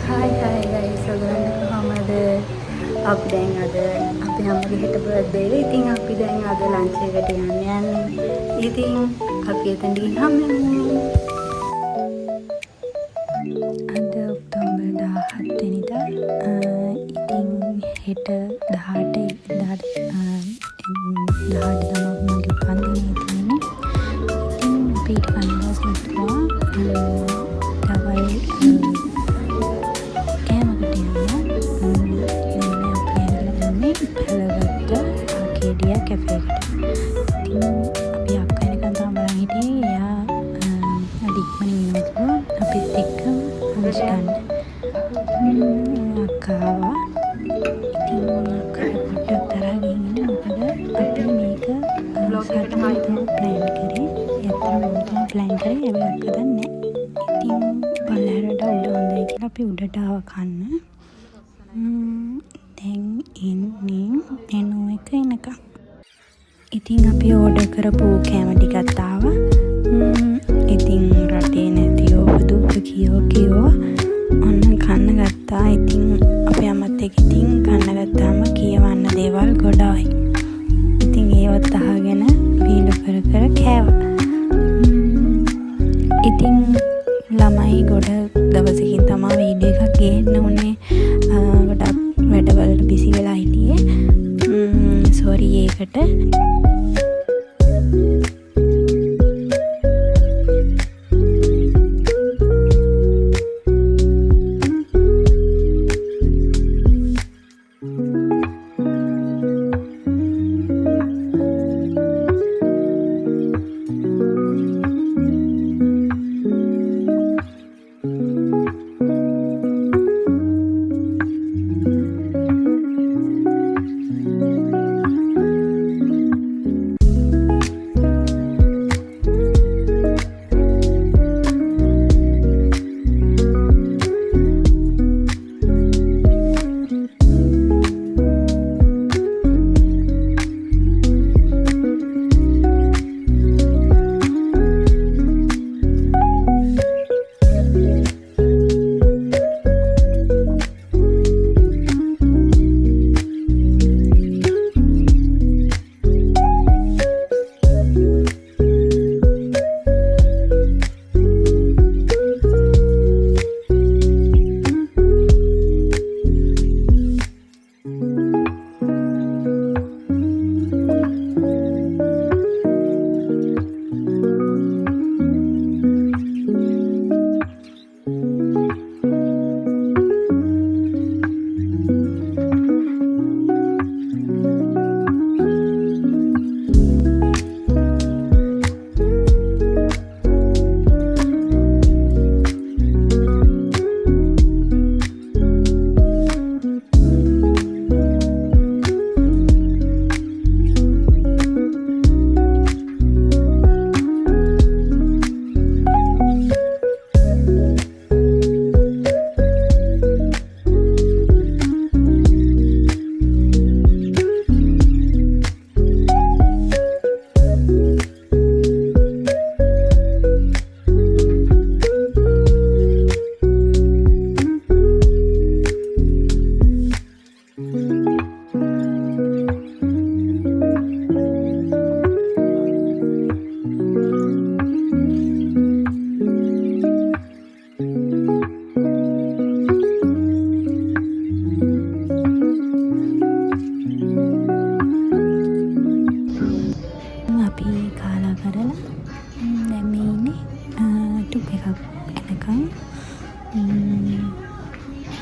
Hai hai guys, ඔයගොල්ලන්ට කොහමද? අපි දැන් අද අපේ අම්මගේ හෙට බර්ත්ඩේ එක. ඉතින් අපි දැන් අද ලන්ච් එකට යන්නේ. ඉතින් අපි එතන ගිහින් හම්බෙමු. අද ඔක්තෝබර් 17 වෙනිදා. ඉතින් හෙට 18 තමයි මගේ උපන්දිනේ තියෙන්නේ. ඉතින් අපි ඊට කලින් සිතුවා දවල් කැෆේ එකට. ඉතින් අපි අක්කා එනකන් තමයි බලන් හිටියේ. එයා අද ඉක්මනින් එනවා. අපිත් එක්ක ලන්ච් ගන්න. අක්කා ආවා. ඉතින් අක්කාට පොඩ්ඩක් තරහා ගිහින් ඉන්න. මොකද අපි මේක vlog එකට ප්ලෑන් කරේ. ඇත්තටම මම ප්ලෑන් කරේ හැබැයි අක්කා දන්නේ නැහැ. ඉතින් පල්ලෙහාට උඩ හොඳයි කියලා අපි උඩට ආව කන්න. දැන් ඉන්නේ මෙනු එක එනකම්. ඉතින් අපි ඕඩර් කරපු කෑම ටිකත් ආවා. ඉතින් රටේ නැති ඕපදූප කියෝ ඔන්න කන්න ගත්තා. ඉතින් අපේ අම්මත් එක්ක ඉතින් කන්න ගත්තාම කියවන්න දේවල් ගොඩායි. ඉතින් ඒවත් අහගෙන වීලු කර කර කෑවා. ඉතින් ළමයි ගොඩ දවසකින් තමයි වීඩියෝ එකක් ගේන්න උනේ. ගොඩක් වැඩවලට බිසි වෙලා හිටියේ. සෝරි ඒකට.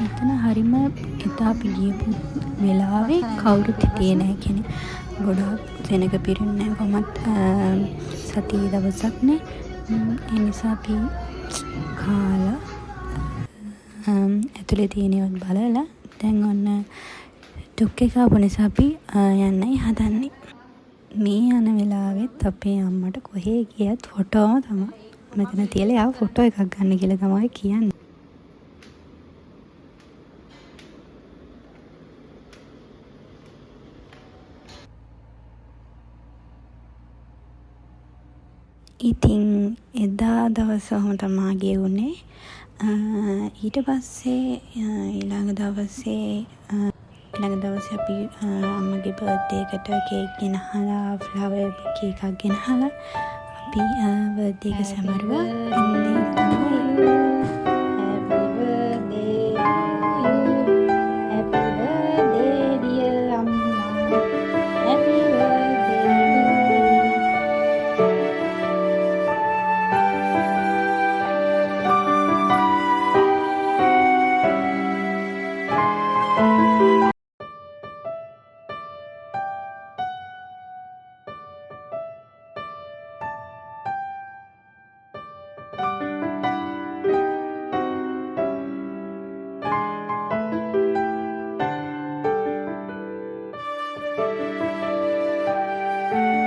එතන හරිම එදා අපි ගියපු වෙලාවේ කවුරුත් හිටියේ නැහැ කියන්නේ. ගොඩාක් සෙනග පිරුන්නේ නැහැ. කොහොමත් සතියේ දවසක් නේ. ඒ නිසා අපි කාලා ඇතුලේ තියෙනවත් බලලා දැන් ඔන්න ටොක් එක ආපු නිසා අපි යන්නයි හදන්නේ. මේ යන වෙලාවෙත් අපේ අම්මට කොහේ ගියත් ෆොටෝම තමයි. මෙතන තියලා ආව ෆොටෝ එකක් ගන්න කියලා තමයි කියන්නේ. ඉතින් එදා දවස ඔහොම තමයි ගෙවුනේ. ඊට පස්සේ ඊළඟ දවසේ අපි අම්මගේ බර්ත්ඩේ එකට කේක් ගෙනහලා ෆ්ලවර් කේක් එකක් ගෙනහලා අපි බර්ත්ඩේ එක සැමරුවා. ඉන්නේ තමයි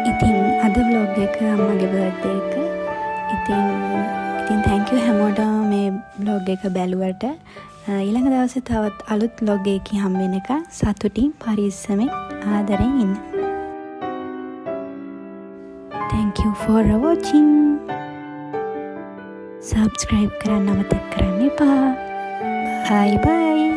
ඉතින් අද vlog එක අම්මගේ බර්ත්ඩේ එක. ඉතින් thank you හැමෝටම මේ vlog එක බැලුවට. ඊළඟ දවසේ තවත් අලුත් vlog එකකින් හම් වෙනකන් සතුටින් පරිස්සමෙන් ආදරෙන් ඉන්න. Thank you for watching. Subscribe කරන්න අමතක කරන්න එපා. Bye bye.